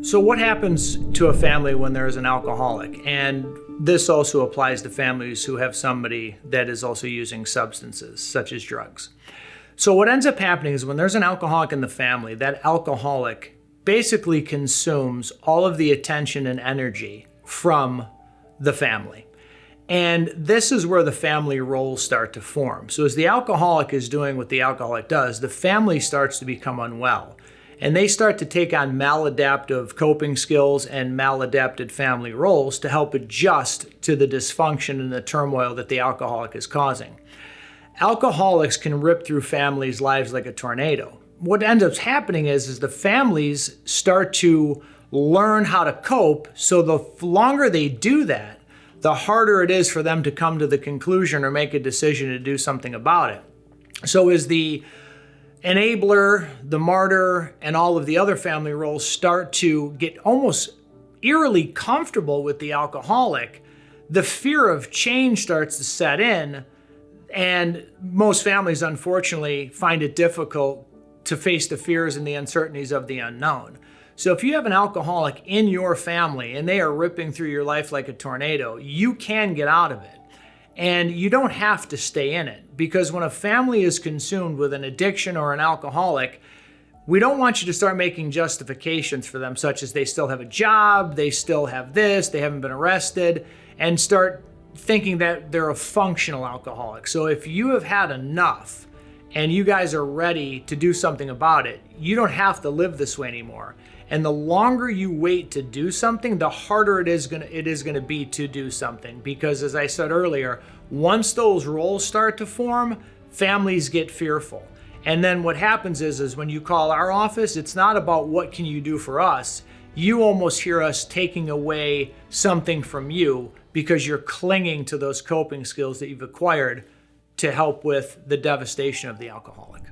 So what happens to a family when there is an alcoholic? And this also applies to families who have somebody that is also using substances, such as drugs. So what ends up happening is when there's an alcoholic in the family, that alcoholic basically consumes all of the attention and energy from the family. And this is where the family roles start to form. So as the alcoholic is doing what the alcoholic does, the family starts to become unwell. And they start to take on maladaptive coping skills and maladapted family roles to help adjust to the dysfunction and the turmoil that the alcoholic is causing. Alcoholics can rip through families' lives like a tornado. What ends up happening is the families start to learn how to cope, so the longer they do that, the harder it is for them to come to the conclusion or make a decision to do something about it. So as the enabler, the martyr, and all of the other family roles start to get almost eerily comfortable with the alcoholic, the fear of change starts to set in, and most families, unfortunately, find it difficult to face the fears and the uncertainties of the unknown. So if you have an alcoholic in your family and they are ripping through your life like a tornado, you can get out of it. And you don't have to stay in it, because when a family is consumed with an addiction or an alcoholic, we don't want you to start making justifications for them, such as they still have a job, they still have this, they haven't been arrested, and start thinking that they're a functional alcoholic. So if you have had enough and you guys are ready to do something about it, you don't have to live this way anymore. And the longer you wait to do something, the harder it is going to be to do something. Because as I said earlier, once those roles start to form, families get fearful. And then what happens is when you call our office, it's not about what can you do for us. You almost hear us taking away something from you because you're clinging to those coping skills that you've acquired to help with the devastation of the alcoholic.